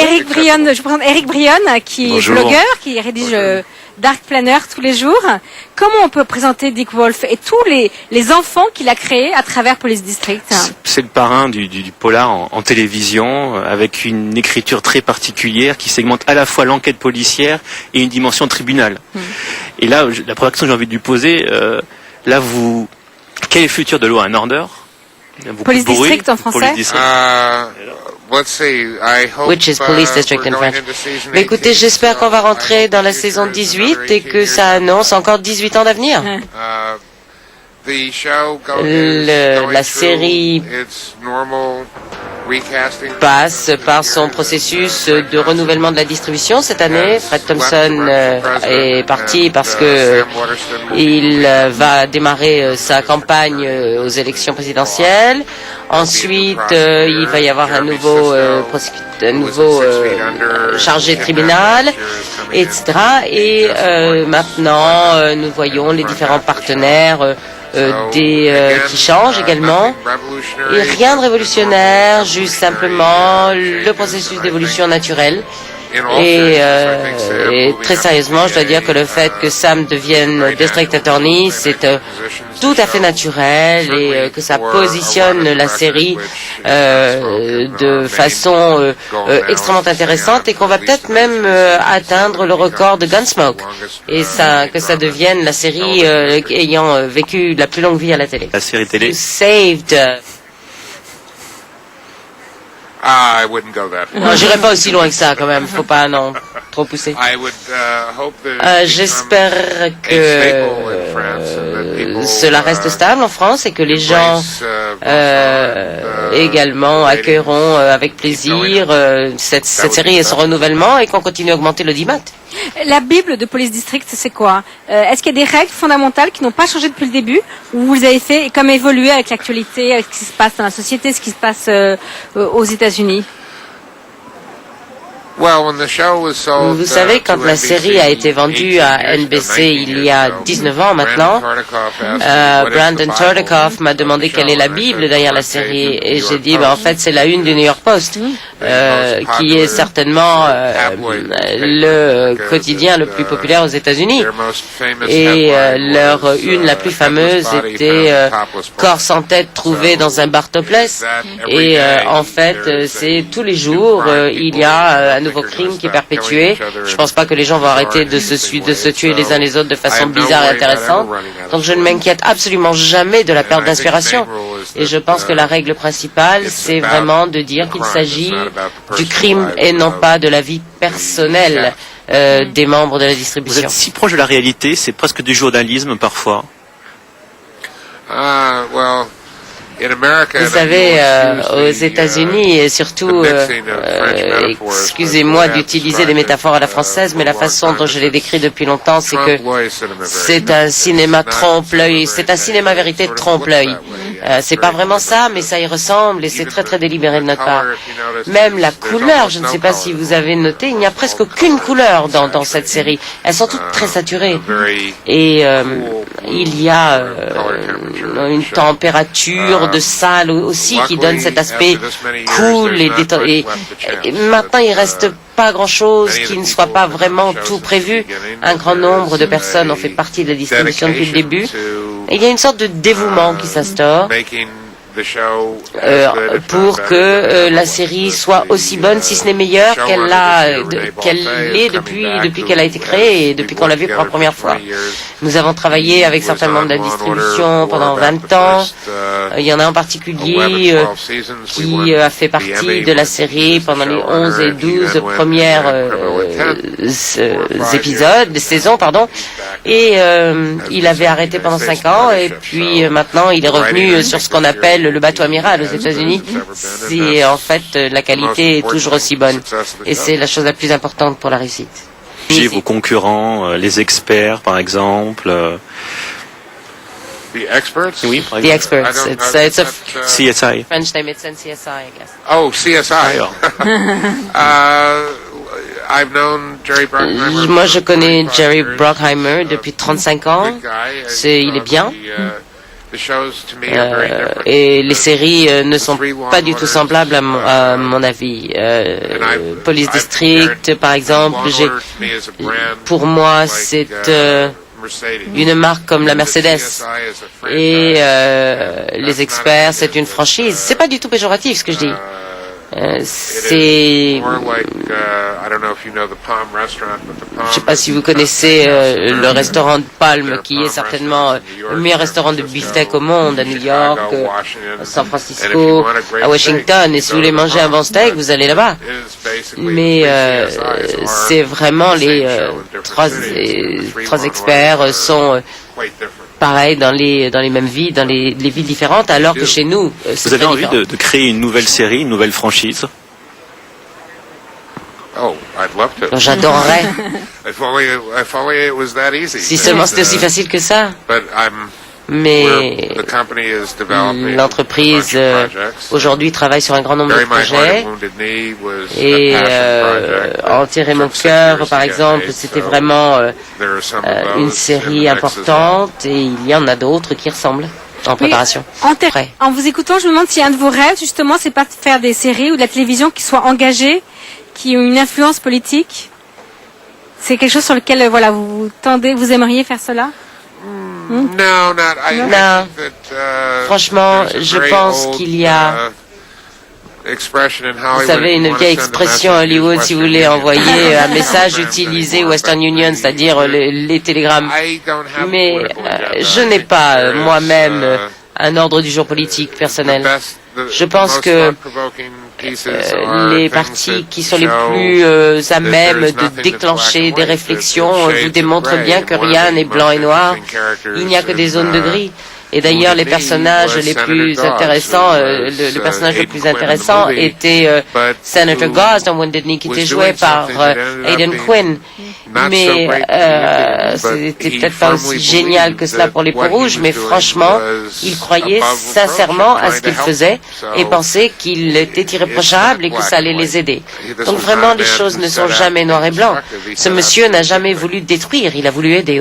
Eric Brion, je vous présente Eric Brion, qui Bonjour. est blogueur, qui rédige Dark Planner tous les jours. Comment on peut présenter Dick Wolf et tous les enfants qu'il a créés à travers Police District? C'est le parrain du polar en télévision, avec une écriture très particulière qui segmente à la fois l'enquête policière et une dimension tribunal. Et là, la première question que j'ai envie de lui poser, quel est le futur de Law and Order? Police District en français? Which is Police District in French. Mais écoutez, j'espère qu'on va rentrer dans la saison 18 et que ça annonce encore 18 ans d'avenir. La série passe par son processus de renouvellement de la distribution cette année. Fred Thompson est parti parce que il va démarrer sa campagne aux élections présidentielles. Ensuite, il va y avoir un nouveau chargé de tribunal, etc. Et maintenant, nous voyons les différents partenaires qui changent également. Et rien de révolutionnaire, juste simplement le processus d'évolution naturelle. Et très sérieusement, je dois dire que le fait que Sam devienne District Attorney, c'est tout à fait naturel et que ça positionne la série de façon extrêmement intéressante et qu'on va peut-être même atteindre le record de Gunsmoke et que ça devienne la série ayant vécu la plus longue vie à la télé. La série télé. Saved. Non, j'irai pas aussi loin que ça quand même. Faut pas trop pousser. J'espère que cela reste stable en France et que les gens également accueilleront avec plaisir cette série et son renouvellement et qu'on continue à augmenter l'audimat. La Bible de Police District, c'est quoi? Est-ce qu'il y a des règles fondamentales qui n'ont pas changé depuis le début, ou vous avez fait comme évoluer avec l'actualité, avec ce qui se passe dans la société, ce qui se passe aux États-Unis? Vous savez, quand la série a été vendue à NBC il y a 19 ans maintenant, Brandon Tordokoff m'a demandé quelle est la Bible derrière la série et j'ai dit, en fait, c'est la une du New York Post, qui est certainement le quotidien le plus populaire aux États-Unis. Et leur une la plus fameuse était corps sans tête trouvé dans un bar topless. Et en fait, c'est tous les jours, il y a un nouveau crime qui est perpétué. Je pense pas que les gens vont arrêter de se tuer les uns les autres de façon bizarre et intéressante. Donc je ne m'inquiète absolument jamais de la perte d'inspiration. Et je pense que la règle principale, c'est vraiment de dire qu'il s'agit du crime et non pas de la vie personnelle des membres de la distribution. Vous êtes si proche de la réalité, c'est presque du journalisme parfois. Vous savez, aux États-Unis et surtout, excusez-moi d'utiliser des métaphores à la française, mais la façon dont je l'ai décrit depuis longtemps, c'est que c'est un cinéma trompe-l'œil, c'est un cinéma vérité trompe-l'œil. C'est pas vraiment ça, mais ça y ressemble et c'est très très délibéré de notre part. Même la couleur, je ne sais pas si vous avez noté, il n'y a presque aucune couleur dans cette série. Elles sont toutes très saturées. Et il y a une température de salle aussi qui donne cet aspect cool et maintenant il reste pas grand chose qui ne soit pas vraiment tout prévu. Un grand nombre de personnes ont fait partie de la distribution depuis le début. Et il y a une sorte de dévouement qui s'instaure pour que la série soit aussi bonne, si ce n'est meilleure qu'elle l'est depuis qu'elle a été créée et depuis qu'on l'a vue pour la première fois. Nous avons travaillé avec certains membres de la distribution pendant 20 ans. Il y en a en particulier qui a fait partie de la série pendant les 11 et 12 premières saisons, pardon. Et il avait arrêté pendant 5 ans et puis maintenant il est revenu sur ce qu'on appelle le bateau amiral aux États-Unis. C'est en fait la qualité est toujours aussi bonne et c'est la chose la plus importante pour la réussite. Vos concurrents, les experts par exemple. The experts? Oui, par The exemple. Experts. It's a CSI. French name. It's NCSI, I guess. Oh, CSI. I've known Jerry Bruckheimer. Moi, je connais Jerry Bruckheimer depuis 35 ans. Il est bien. Et les séries ne sont pas du tout semblables à mon avis. Police District, par exemple, pour moi, c'est une marque comme la Mercedes. Et les experts, c'est une franchise. C'est pas du tout péjoratif ce que je dis. C'est, je sais pas si vous connaissez le restaurant de Palm, qui est certainement le meilleur restaurant de beefsteak au monde, à New York, à San Francisco, à Washington. Et si vous voulez manger un bon steak, vous allez là-bas. Mais c'est vraiment les trois experts sont pareil dans les mêmes villes, dans les villes différentes, alors que chez nous, c'est Vous avez envie différent. de créer une nouvelle série, une nouvelle franchise? J'adorerais. Si seulement c'était aussi facile que ça. Mais l'entreprise aujourd'hui travaille sur un grand nombre de projets et Enterrer mon cœur, par exemple, c'était vraiment une série importante et il y en a d'autres qui ressemblent en préparation. En vous écoutant, je me demande si un de vos rêves, justement, c'est pas de faire des séries ou de la télévision qui soient engagées, qui ont une influence politique. C'est quelque chose sur lequel, voilà, vous aimeriez faire cela? Non. Franchement, je pense qu'il y a, vous savez, une vieille expression à Hollywood, si vous voulez envoyer un message, utilisez Western Union, c'est-à-dire les télégrammes. Mais je n'ai pas moi-même un ordre du jour politique personnel. Je pense que les partis qui sont les plus à même de déclencher des réflexions vous démontrent bien que rien n'est blanc et noir. Il n'y a que des zones de gris. Et d'ailleurs, les personnages les plus intéressants, le personnage le plus intéressant était Senator Goss dans Wounded Knee, qui était joué par Aidan Quinn. Mais c'était peut-être pas aussi génial que cela pour les Peaux-Rouges, mais franchement, il croyait sincèrement à ce qu'il faisait et pensait qu'il était irréprochable et que ça allait les aider. Donc vraiment, les choses ne sont jamais noir et blanc. Ce monsieur n'a jamais voulu détruire, il a voulu aider.